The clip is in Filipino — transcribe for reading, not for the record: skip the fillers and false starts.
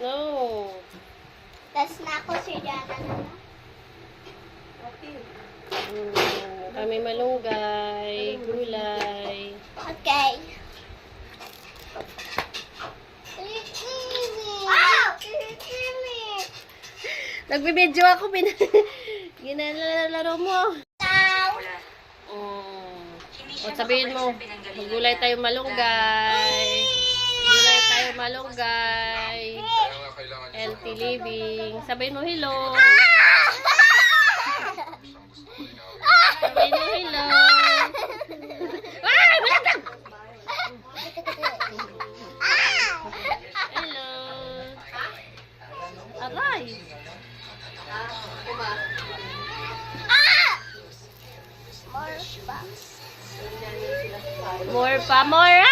No. Tas na ako si Diana na. Kami malunggay, gulay. Okay. Ah! Nagbibidyo ako, ginalaro mo. O sabihin mo, maggulay tayo malunggay. Gulay tayo malunggay. Healthy living. Sabihin mo hello. Sabihin mo hello. Ay! Malaglag! Hello. Aray. More pa. More pa, more.